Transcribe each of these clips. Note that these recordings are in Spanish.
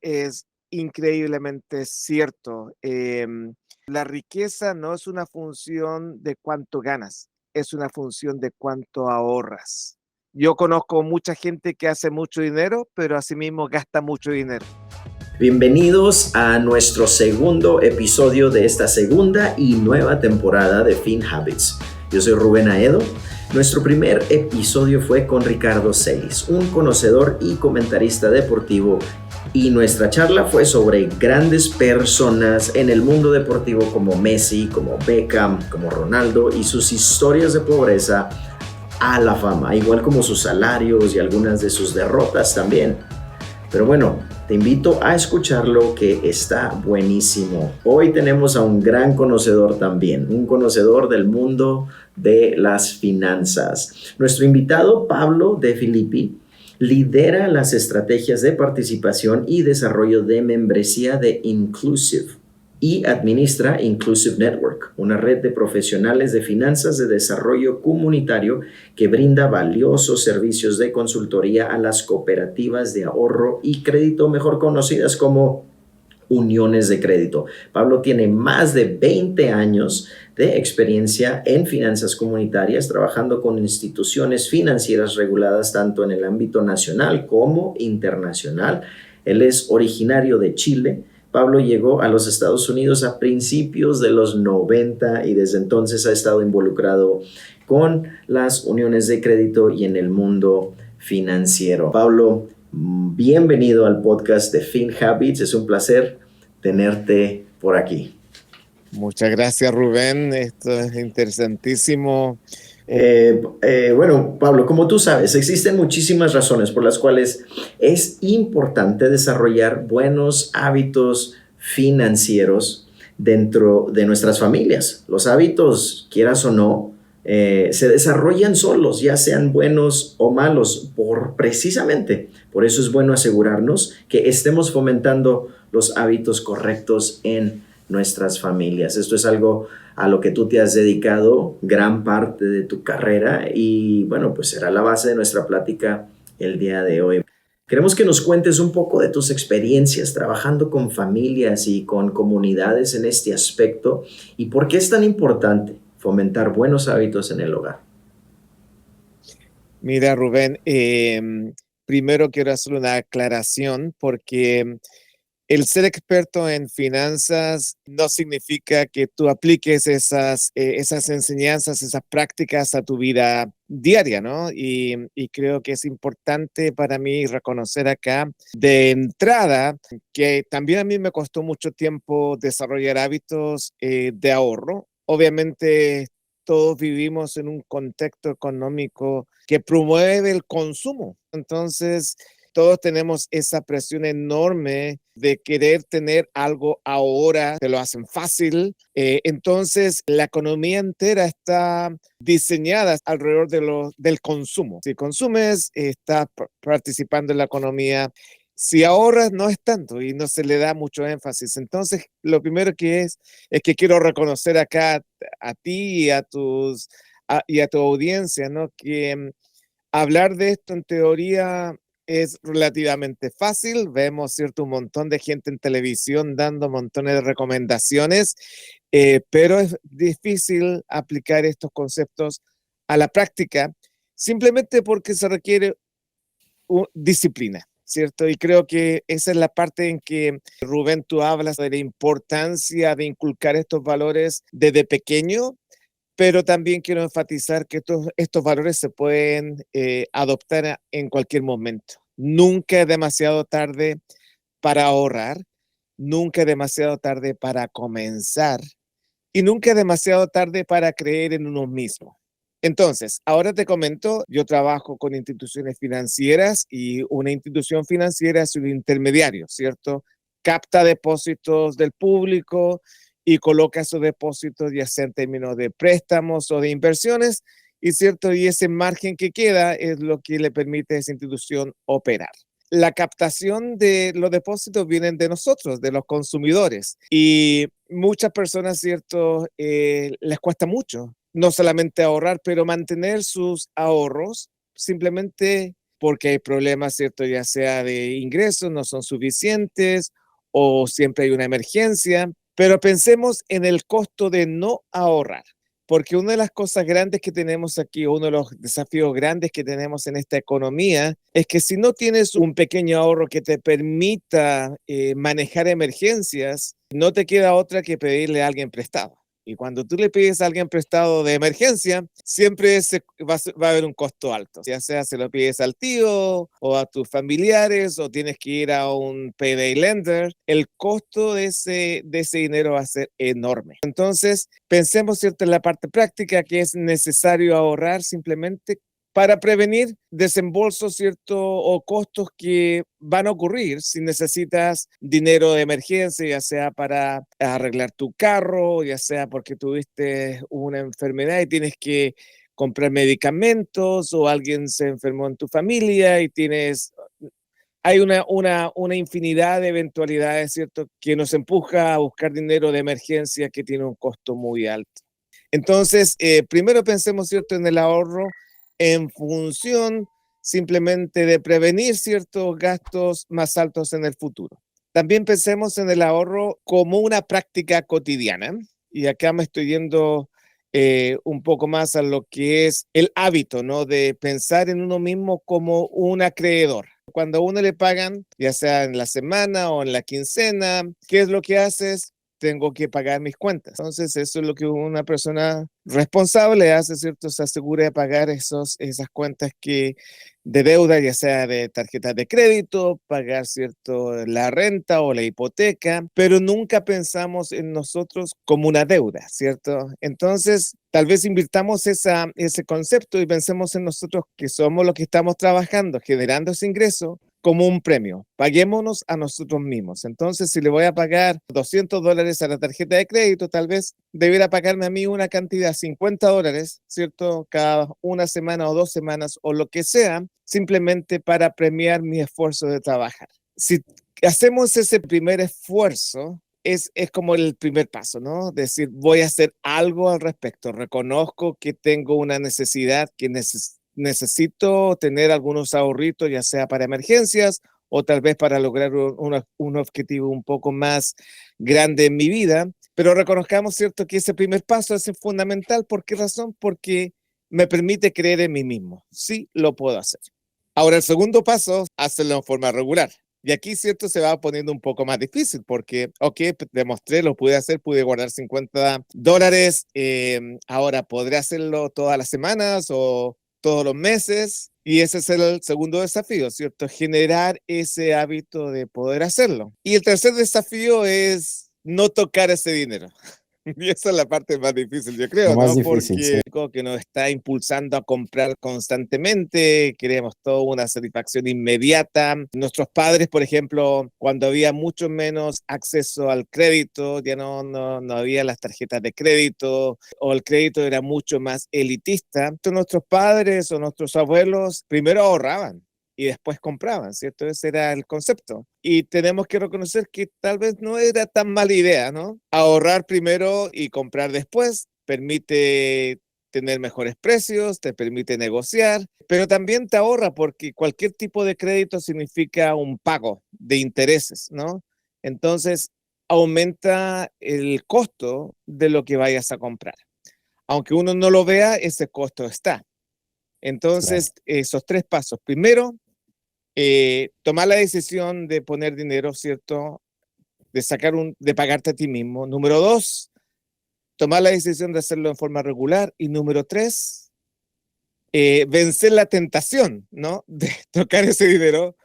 es increíblemente cierto. La riqueza no es una función de cuánto ganas, es una función de cuánto ahorras. Yo conozco mucha gente que hace mucho dinero, pero asimismo gasta mucho dinero. Bienvenidos a nuestro segundo episodio de esta segunda y nueva temporada de FinHabits. Yo soy Rubén Aedo. Nuestro primer episodio fue con Ricardo Celis, un conocedor y comentarista deportivo, y nuestra charla fue sobre grandes personas en el mundo deportivo como Messi, como Beckham, como Ronaldo y sus historias de pobreza a la fama, igual como sus salarios y algunas de sus derrotas también. Pero bueno, te invito a escucharlo, que está buenísimo. Hoy tenemos a un gran conocedor también, un conocedor del mundo de las finanzas. Nuestro invitado, Pablo De Filippi, lidera las estrategias de participación y desarrollo de membresía de Inclusive y administra Inclusive Network, una red de profesionales de finanzas de desarrollo comunitario que brinda valiosos servicios de consultoría a las cooperativas de ahorro y crédito, mejor conocidas como uniones de crédito. Pablo tiene más de 20 años de experiencia en finanzas comunitarias, trabajando con instituciones financieras reguladas tanto en el ámbito nacional como internacional. Él es originario de Chile. Pablo llegó a los Estados Unidos a principios de los 90 y desde entonces ha estado involucrado con las uniones de crédito y en el mundo financiero. Pablo, bienvenido al podcast de FinHabits. Es un placer tenerte por aquí. Muchas gracias, Rubén. Esto es interesantísimo. Bueno, Pablo, como tú sabes, existen muchísimas razones por las cuales es importante desarrollar buenos hábitos financieros dentro de nuestras familias. Los hábitos, quieras o no, se desarrollan solos, ya sean buenos o malos, precisamente. Por eso es bueno asegurarnos que estemos fomentando los hábitos correctos en nuestras familias. Esto es algo a lo que tú te has dedicado gran parte de tu carrera y bueno, pues será la base de nuestra plática el día de hoy. Queremos que nos cuentes un poco de tus experiencias trabajando con familias y con comunidades en este aspecto y por qué es tan importante fomentar buenos hábitos en el hogar. Mira, Rubén, primero quiero hacer una aclaración porque el ser experto en finanzas no significa que tú apliques esas enseñanzas, esas prácticas a tu vida diaria, ¿no? Y creo que es importante para mí reconocer acá de entrada que también a mí me costó mucho tiempo desarrollar hábitos de ahorro. Obviamente todos vivimos en un contexto económico que promueve el consumo. Entonces, todos tenemos esa presión enorme de querer tener algo ahora, te lo hacen fácil. Entonces, la economía entera está diseñada alrededor del consumo. Si consumes, estás participando en la economía. Si ahorras, no es tanto y no se le da mucho énfasis. Entonces, lo primero que es que quiero reconocer acá a ti y a tu audiencia, ¿no? Que hablar de esto en teoría es relativamente fácil. Vemos, ¿cierto?, un montón de gente en televisión dando montones de recomendaciones, pero es difícil aplicar estos conceptos a la práctica simplemente porque se requiere disciplina, ¿cierto? Y creo que esa es la parte en que, Rubén, tú hablas de la importancia de inculcar estos valores desde pequeño, pero también quiero enfatizar que estos valores se pueden adoptar en cualquier momento. Nunca es demasiado tarde para ahorrar, nunca es demasiado tarde para comenzar y nunca es demasiado tarde para creer en uno mismo. Entonces, ahora te comento, yo trabajo con instituciones financieras y una institución financiera es un intermediario, ¿cierto? Capta depósitos del público y coloca esos depósitos ya sea en términos de préstamos o de inversiones, y cierto, y ese margen que queda es lo que le permite a esa institución operar. La captación de los depósitos vienen de nosotros, de los consumidores, y muchas personas, cierto, les cuesta mucho, no solamente ahorrar, pero mantener sus ahorros simplemente porque hay problemas, ¿cierto? Ya sea de ingresos, no son suficientes o siempre hay una emergencia, pero pensemos en el costo de no ahorrar. Porque una de las cosas grandes que tenemos aquí, uno de los desafíos grandes que tenemos en esta economía, es que si no tienes un pequeño ahorro que te permita manejar emergencias, no te queda otra que pedirle a alguien prestado. Y cuando tú le pides a alguien prestado de emergencia, siempre va a haber un costo alto. Ya sea se lo pides al tío o a tus familiares o tienes que ir a un payday lender, el costo de ese dinero va a ser enorme. Entonces, pensemos, ¿cierto?, en la parte práctica que es necesario ahorrar simplemente para prevenir desembolsos, ¿cierto?, o costos que van a ocurrir si necesitas dinero de emergencia, ya sea para arreglar tu carro, ya sea porque tuviste una enfermedad y tienes que comprar medicamentos, o alguien se enfermó en tu familia y hay una infinidad de eventualidades, ¿cierto?, que nos empuja a buscar dinero de emergencia que tiene un costo muy alto. Entonces, primero pensemos, ¿cierto?, en el ahorro en función simplemente de prevenir ciertos gastos más altos en el futuro. También pensemos en el ahorro como una práctica cotidiana. Y acá me estoy yendo un poco más a lo que es el hábito, ¿no?, de pensar en uno mismo como un acreedor. Cuando a uno le pagan, ya sea en la semana o en la quincena, ¿qué es lo que haces? Tengo que pagar mis cuentas. Entonces, eso es lo que una persona responsable hace, ¿cierto? Se asegura de pagar esas cuentas de deuda, ya sea de tarjetas de crédito, pagar, ¿cierto?, la renta o la hipoteca, pero nunca pensamos en nosotros como una deuda, ¿cierto? Entonces, tal vez invirtamos ese concepto y pensemos en nosotros que somos los que estamos trabajando, generando ese ingreso, como un premio. Paguémonos a nosotros mismos. Entonces, si le voy a pagar $200 a la tarjeta de crédito, tal vez debiera pagarme a mí una cantidad, $50, ¿cierto?, cada una semana o 2 semanas o lo que sea, simplemente para premiar mi esfuerzo de trabajar. Si hacemos ese primer esfuerzo, es como el primer paso, ¿no? Decir, voy a hacer algo al respecto. Reconozco que tengo una necesidad, que necesito tener algunos ahorritos, ya sea para emergencias o tal vez para lograr un objetivo un poco más grande en mi vida, pero reconozcamos, ¿cierto?, que ese primer paso es fundamental. ¿Por qué razón? Porque me permite creer en mí mismo. Sí, lo puedo hacer. Ahora, el segundo paso, hacerlo en forma regular. Y aquí, ¿cierto?, se va poniendo un poco más difícil porque, ok, demostré, lo pude hacer, pude guardar $50. Ahora, ¿podré hacerlo todas las semanas o todos los meses? Y ese es el segundo desafío, ¿cierto? Generar ese hábito de poder hacerlo. Y el tercer desafío es no tocar ese dinero. Y esa es la parte más difícil, yo Lo creo, más ¿no? difícil, sí. Porque algo que nos está impulsando a comprar constantemente, queremos toda una satisfacción inmediata. Nuestros padres, por ejemplo, cuando había mucho menos acceso al crédito, ya no había las tarjetas de crédito, o el crédito era mucho más elitista. Entonces, nuestros padres o nuestros abuelos primero ahorraban y después compraban, ¿cierto? Ese era el concepto. Y tenemos que reconocer que tal vez no era tan mala idea, ¿no? Ahorrar primero y comprar después permite tener mejores precios, te permite negociar, pero también te ahorra porque cualquier tipo de crédito significa un pago de intereses, ¿no? Entonces, aumenta el costo de lo que vayas a comprar. Aunque uno no lo vea, ese costo está. Entonces, esos tres pasos. Primero, tomar la decisión de poner dinero, ¿cierto? De pagarte a ti mismo. Número 2, tomar la decisión de hacerlo en forma regular. Y número 3, vencer la tentación, ¿no?, de tocar ese dinero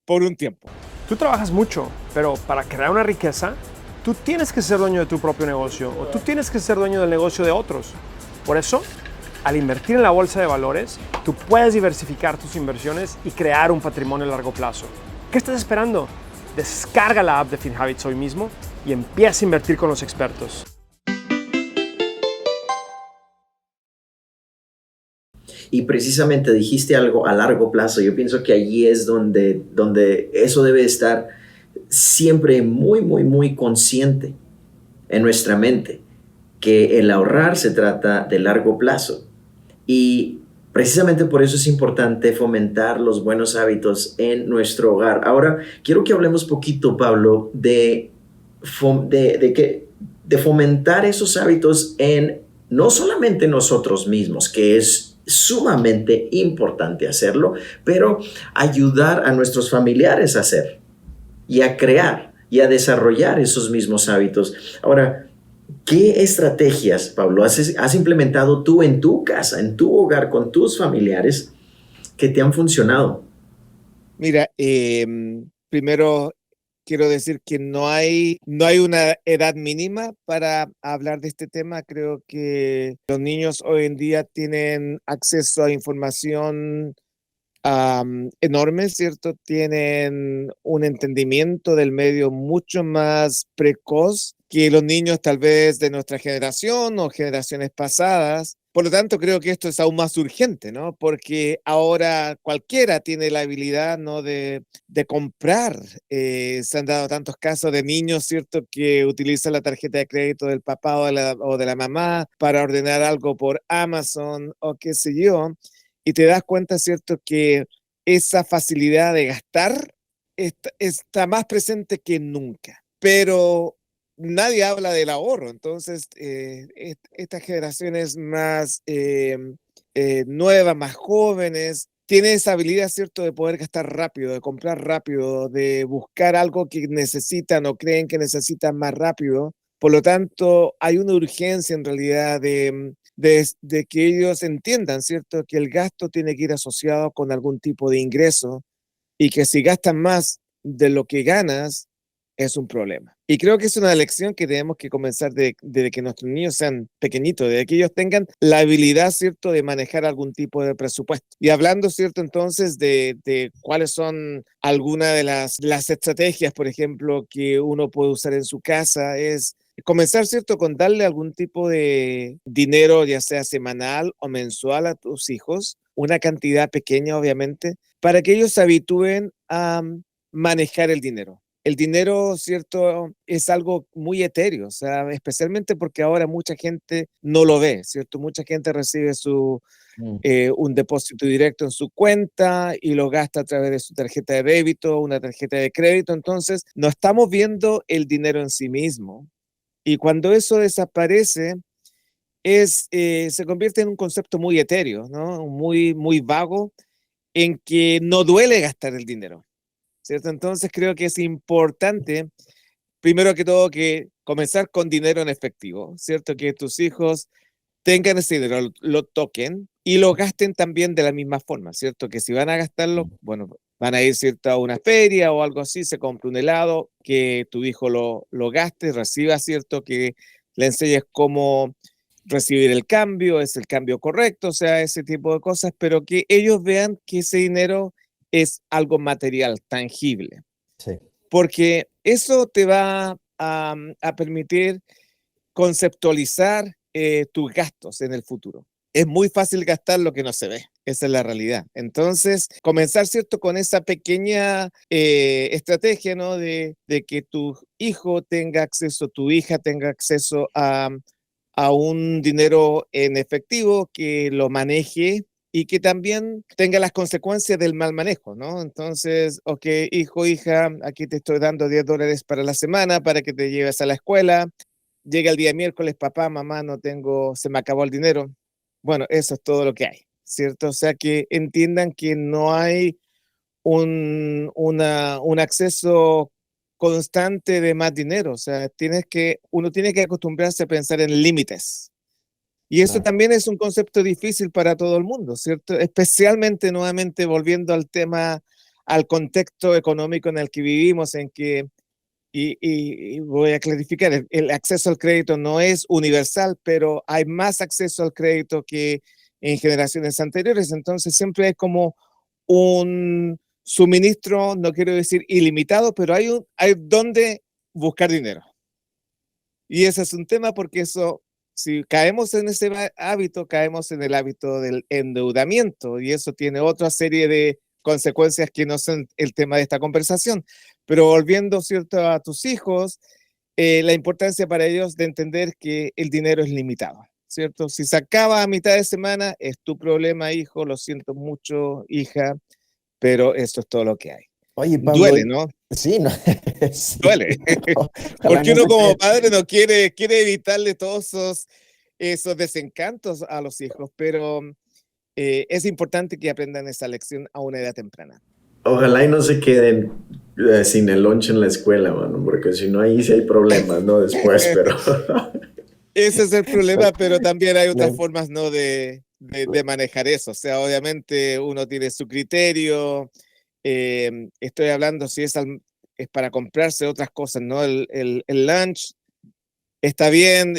por un tiempo. Tú trabajas mucho, pero para crear una riqueza, tú tienes que ser dueño de tu propio negocio o tú tienes que ser dueño del negocio de otros. Por eso, al invertir en la bolsa de valores, tú puedes diversificar tus inversiones y crear un patrimonio a largo plazo. ¿Qué estás esperando? Descarga la app de FinHabits hoy mismo y empieza a invertir con los expertos. Y precisamente dijiste algo a largo plazo. Yo pienso que allí es donde eso debe estar siempre muy, muy, muy consciente en nuestra mente, que el ahorrar se trata de largo plazo. Y Precisamente por eso es importante fomentar los buenos hábitos en nuestro hogar. Ahora, quiero que hablemos poquito, Pablo, de fomentar esos hábitos en no solamente nosotros mismos, que es sumamente importante hacerlo, pero ayudar a nuestros familiares a hacer y a crear y a desarrollar esos mismos hábitos. Ahora, ¿qué estrategias, Pablo, has implementado tú en tu casa, en tu hogar, con tus familiares que te han funcionado? Mira, primero quiero decir que no hay una edad mínima para hablar de este tema. Creo que los niños hoy en día tienen acceso a información enorme, ¿cierto? Tienen un entendimiento del medio mucho más precoz que los niños tal vez de nuestra generación o generaciones pasadas. Por lo tanto, creo que esto es aún más urgente, ¿no? Porque ahora cualquiera tiene la habilidad, ¿no? de comprar. Se han dado tantos casos de niños, ¿cierto?, que utilizan la tarjeta de crédito del papá o de la mamá para ordenar algo por Amazon o qué sé yo, y te das cuenta, ¿cierto?, que esa facilidad de gastar está más presente que nunca, pero nadie habla del ahorro. Entonces, estas generaciones más nuevas, más jóvenes, tienen esa habilidad, ¿cierto?, de poder gastar rápido, de comprar rápido, de buscar algo que necesitan o creen que necesitan más rápido. Por lo tanto, hay una urgencia en realidad de que ellos entiendan, ¿cierto?, que el gasto tiene que ir asociado con algún tipo de ingreso y que si gastan más de lo que ganas, es un problema. Y creo que es una lección que tenemos que comenzar desde que nuestros niños sean pequeñitos, desde que ellos tengan la habilidad, ¿cierto?, de manejar algún tipo de presupuesto. Y hablando, ¿cierto?, entonces de cuáles son algunas de las estrategias, por ejemplo, que uno puede usar en su casa, es comenzar, ¿cierto?, con darle algún tipo de dinero, ya sea semanal o mensual a tus hijos, una cantidad pequeña, obviamente, para que ellos se habitúen a manejar el dinero. El dinero, ¿cierto?, es algo muy etéreo, o sea, especialmente porque ahora mucha gente no lo ve, ¿cierto? Mucha gente recibe Mm. un depósito directo en su cuenta y lo gasta a través de su tarjeta de débito, una tarjeta de crédito. Entonces, no estamos viendo el dinero en sí mismo. Y cuando eso desaparece, se convierte en un concepto muy etéreo, ¿no? Muy, muy vago, en que no duele gastar el dinero, ¿cierto? Entonces creo que es importante, primero que todo, que comenzar con dinero en efectivo, ¿cierto? Que tus hijos tengan ese dinero, lo toquen y lo gasten también de la misma forma, ¿cierto? Que si van a gastarlo, bueno, van a ir, ¿cierto?, a una feria o algo así, se compra un helado, que tu hijo lo gaste, reciba, ¿cierto?, que le enseñes cómo recibir el cambio, es el cambio correcto, o sea, ese tipo de cosas, pero que ellos vean que ese dinero es algo material, tangible, Sí. porque eso te va a permitir conceptualizar tus gastos en el futuro. Es muy fácil gastar lo que no se ve, esa es la realidad. Entonces, comenzar, ¿cierto?, con esa pequeña estrategia, ¿no?, de que tu hijo tenga acceso, tu hija tenga acceso a un dinero en efectivo, que lo maneje y que también tenga las consecuencias del mal manejo, ¿no? Entonces, ok, hijo, hija, aquí te estoy dando $10 para la semana para que te lleves a la escuela. Llega el día miércoles, papá, mamá, no tengo, se me acabó el dinero. Bueno, eso es todo lo que hay, ¿cierto? O sea, que entiendan que no hay un acceso constante de más dinero. O sea, uno tiene que acostumbrarse a pensar en límites. Y eso Claro. también es un concepto difícil para todo el mundo, ¿cierto? Especialmente, nuevamente, volviendo al tema, al contexto económico en el que vivimos, en que y voy a clarificar, el acceso al crédito no es universal, pero hay más acceso al crédito que en generaciones anteriores. Entonces siempre hay como un suministro, no quiero decir ilimitado, pero hay donde buscar dinero. Y ese es un tema, porque eso, si caemos en ese hábito, caemos en el hábito del endeudamiento, y eso tiene otra serie de consecuencias que no son el tema de esta conversación. Pero volviendo, ¿cierto?, a tus hijos, la importancia para ellos de entender que el dinero es limitado, ¿cierto? Si se acaba a mitad de semana, es tu problema, hijo, lo siento mucho, hija, pero eso es todo lo que hay. Oye, Pablo, Duele, ¿no? sí, no, sí, Duele. ojalá Porque no uno se como quede. padre no quiere evitarle todos esos desencantos a los hijos, pero es importante que aprendan esa lección a una edad temprana. Ojalá y no se queden sin el lunch en la escuela, mano, porque si no, ahí sí hay problemas, ¿no? Después, pero... Ese es el problema, pero también hay otras Me- formas, ¿no? de manejar eso. O sea, obviamente uno tiene su criterio. Estoy hablando si es para comprarse otras cosas, ¿no? El lunch está bien,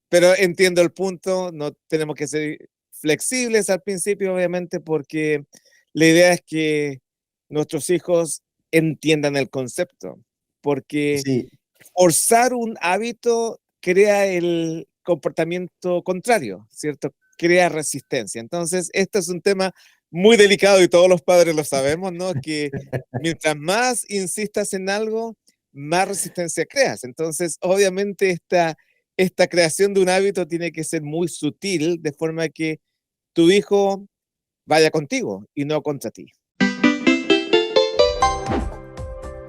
pero entiendo el punto. No tenemos que ser flexibles al principio, obviamente, porque la idea es que nuestros hijos entiendan el concepto. Porque Sí, forzar un hábito crea el comportamiento contrario, ¿cierto? Crea resistencia. Entonces, este es un tema muy delicado y todos los padres lo sabemos, ¿no? Que mientras más insistas en algo, más resistencia creas. Entonces, obviamente, esta creación de un hábito tiene que ser muy sutil, de forma que tu hijo vaya contigo y no contra ti.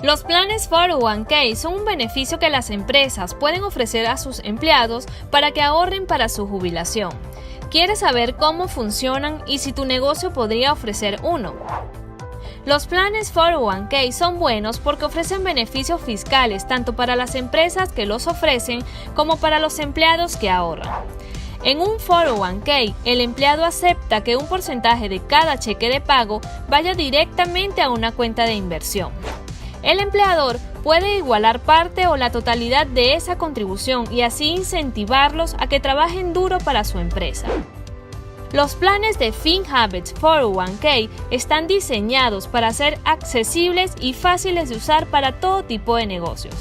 Los planes 401k son un beneficio que las empresas pueden ofrecer a sus empleados para que ahorren para su jubilación. ¿Quieres saber cómo funcionan y si tu negocio podría ofrecer uno? Los planes 401k son buenos porque ofrecen beneficios fiscales tanto para las empresas que los ofrecen como para los empleados que ahorran. En un 401k, el empleado acepta que un porcentaje de cada cheque de pago vaya directamente a una cuenta de inversión. El empleador puede igualar parte o la totalidad de esa contribución y así incentivarlos a que trabajen duro para su empresa. Los planes de FinHabits 401k están diseñados para ser accesibles y fáciles de usar para todo tipo de negocios.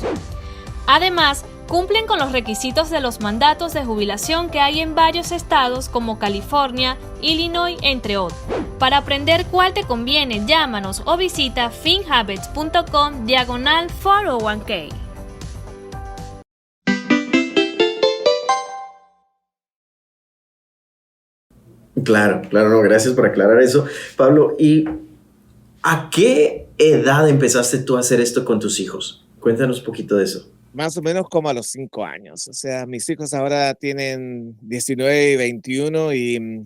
Además, cumplen con los requisitos de los mandatos de jubilación que hay en varios estados como California, Illinois, entre otros. Para aprender cuál te conviene, llámanos o visita finhabits.com/401k. claro, claro, no, gracias por aclarar eso, Pablo. ¿Y a qué edad empezaste tú a hacer esto con tus hijos? Cuéntanos un poquito de eso. Más o menos como a los 5 años. O sea, mis hijos ahora tienen 19 y 21 y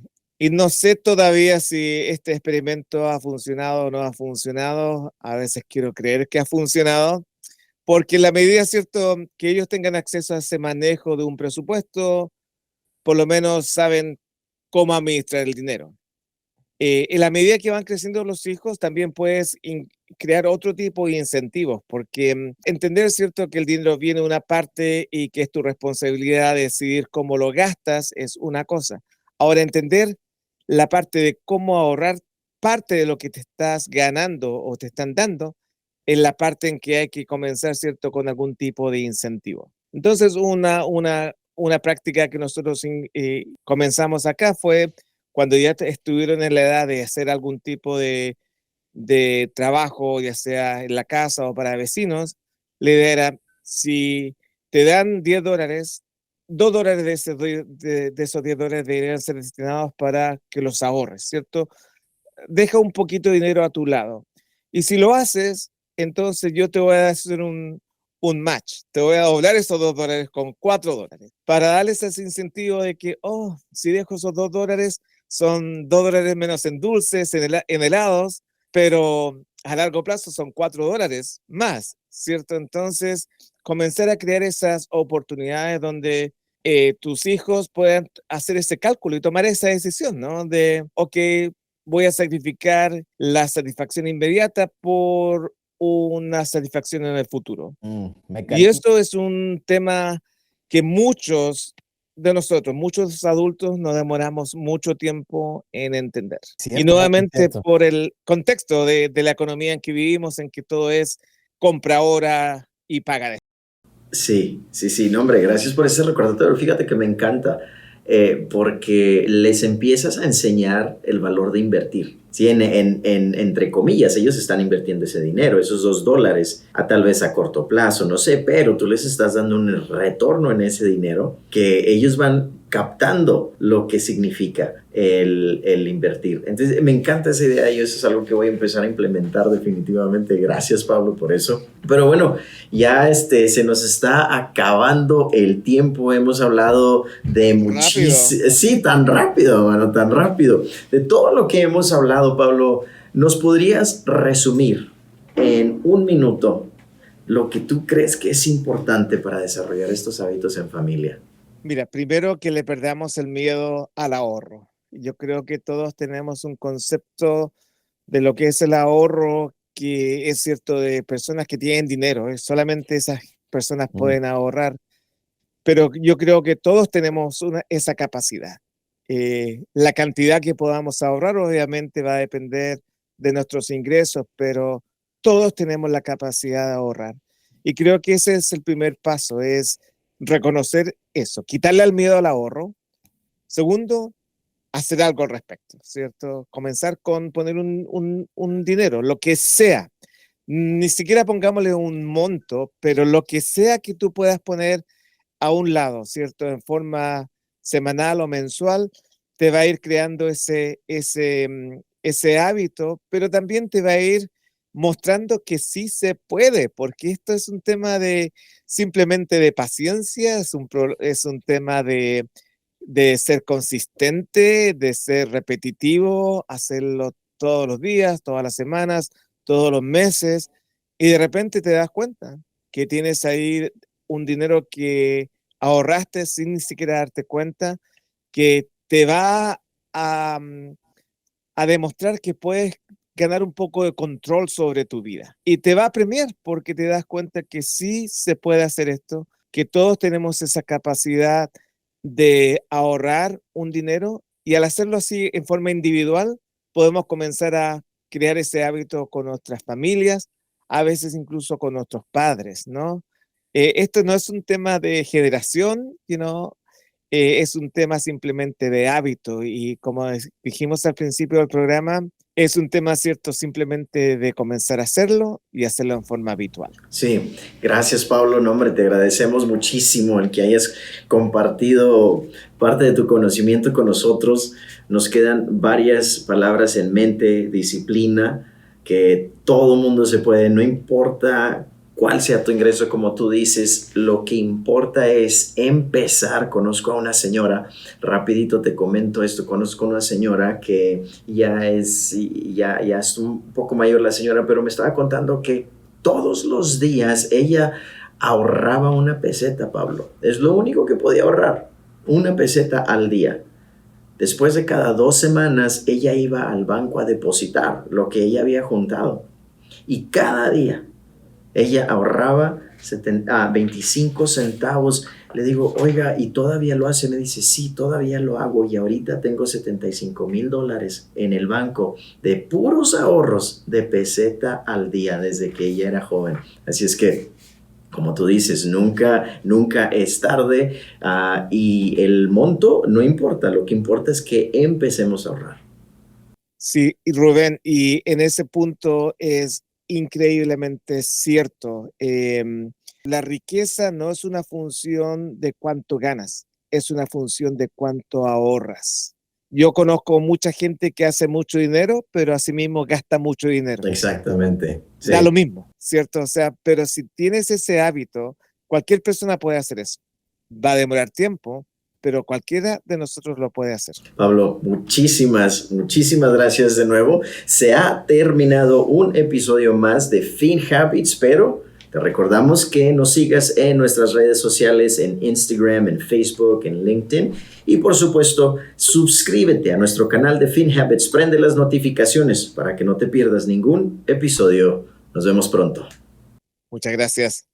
no sé todavía si este experimento ha funcionado o no ha funcionado. A veces quiero creer que ha funcionado, porque en la medida, ¿cierto?, que ellos tengan acceso a ese manejo de un presupuesto, por lo menos saben cómo administrar el dinero. En la medida que van creciendo los hijos, también puedes crear otro tipo de incentivos, porque entender, ¿cierto?, que el dinero viene de una parte y que es tu responsabilidad decidir cómo lo gastas es una cosa. Ahora, entender la parte de cómo ahorrar parte de lo que te estás ganando o te están dando es la parte en que hay que comenzar, ¿cierto?, con algún tipo de incentivo. Entonces, una práctica que nosotros comenzamos acá fue cuando ya estuvieron en la edad de hacer algún tipo de trabajo, ya sea en la casa o para vecinos, la idea era, si te dan $10, $2 de esos $10 deberían ser destinados para que los ahorres, ¿cierto? Deja un poquito de dinero a tu lado. Y si lo haces, entonces yo te voy a hacer un match. Te voy a doblar esos $2 con $4 para darles ese incentivo de que, oh, si dejo esos $2, son $2 menos en dulces, en helados, pero a largo plazo son $4 más, ¿cierto? Entonces, comenzar a crear esas oportunidades donde tus hijos puedan hacer ese cálculo y tomar esa decisión, ¿no? De, ok, voy a sacrificar la satisfacción inmediata por una satisfacción en el futuro. Me Y encanta. esto es un tema que muchos de nosotros, muchos adultos, nos demoramos mucho tiempo en entender. Y Cierto, no, es nuevamente cierto. por el contexto de la economía en que vivimos, en que todo es compra ahora y paga después. Sí, sí, sí, no, hombre, gracias por ese recordatorio. Fíjate que me encanta porque les empiezas a enseñar el valor de invertir. Sí, entre comillas, ellos están invirtiendo ese dinero, esos $2, tal vez a corto plazo, no sé, pero tú les estás dando un retorno en ese dinero que ellos van captando lo que significa el invertir. Entonces, me encanta esa idea y eso es algo que voy a empezar a implementar definitivamente. Gracias, Pablo, por eso. Pero bueno, ya se nos está acabando el tiempo. Hemos hablado de muchísimo. Sí, tan rápido, mano, tan rápido. De todo lo que hemos hablado, Pablo, ¿nos podrías resumir en un minuto lo que tú crees que es importante para desarrollar estos hábitos en familia? Mira, primero que le perdamos el miedo al ahorro. Yo creo que todos tenemos un concepto de lo que es el ahorro, que es cierto, de personas que tienen dinero. Solamente esas personas pueden ahorrar. Pero yo creo que todos tenemos esa capacidad. La cantidad que podamos ahorrar obviamente va a depender de nuestros ingresos, pero todos tenemos la capacidad de ahorrar. Y creo que ese es el primer paso, es reconocer eso, quitarle el miedo al ahorro. Segundo, hacer algo al respecto, ¿cierto? Comenzar con poner un dinero, lo que sea. Ni siquiera pongámosle un monto, pero lo que sea que tú puedas poner a un lado, ¿cierto? En forma semanal o mensual, te va a ir creando ese hábito, pero también te va a ir mostrando que sí se puede, porque esto es un tema simplemente de paciencia, es un tema de ser consistente, de ser repetitivo, hacerlo todos los días, todas las semanas, todos los meses, y de repente te das cuenta que tienes ahí un dinero que ahorraste sin ni siquiera darte cuenta, que te va a demostrar que puedes ganar un poco de control sobre tu vida. Y te va a premiar porque te das cuenta que sí se puede hacer esto, que todos tenemos esa capacidad de ahorrar un dinero, y al hacerlo así en forma individual, podemos comenzar a crear ese hábito con nuestras familias, a veces incluso con nuestros padres, ¿no? Esto no es un tema de generación, es un tema simplemente de hábito, y como dijimos al principio del programa, es un tema, cierto, simplemente de comenzar a hacerlo y hacerlo en forma habitual. Sí, gracias, Pablo. No, hombre, te agradecemos muchísimo el que hayas compartido parte de tu conocimiento con nosotros. Nos quedan varias palabras en mente: disciplina, que todo mundo se puede, no importa cuál sea tu ingreso, como tú dices, lo que importa es empezar. Conozco a una señora, rapidito te comento esto, conozco a una señora que ya es un poco mayor la señora, pero me estaba contando que todos los días ella ahorraba una peseta, Pablo. Es lo único que podía ahorrar, una peseta al día. Después de cada 2 semanas, ella iba al banco a depositar lo que ella había juntado. Y cada día ella ahorraba 25 centavos. Le digo, oiga, ¿y todavía lo hace? Me dice, sí, todavía lo hago. Y ahorita tengo $75,000 en el banco de puros ahorros de peseta al día desde que ella era joven. Así es que, como tú dices, nunca es tarde, y el monto no importa. Lo que importa es que empecemos a ahorrar. Sí, y Rubén, y en ese punto es increíblemente cierto. La riqueza no es una función de cuánto ganas, es una función de cuánto ahorras. Yo conozco mucha gente que hace mucho dinero, pero asimismo gasta mucho dinero. Exactamente. Sí. Da lo mismo, ¿cierto? O sea, pero si tienes ese hábito, cualquier persona puede hacer eso. Va a demorar tiempo, pero cualquiera de nosotros lo puede hacer. Pablo, muchísimas gracias de nuevo. Se ha terminado un episodio más de FinHabits, pero te recordamos que nos sigas en nuestras redes sociales, en Instagram, en Facebook, en LinkedIn, y por supuesto, suscríbete a nuestro canal de FinHabits, prende las notificaciones para que no te pierdas ningún episodio. Nos vemos pronto. Muchas gracias.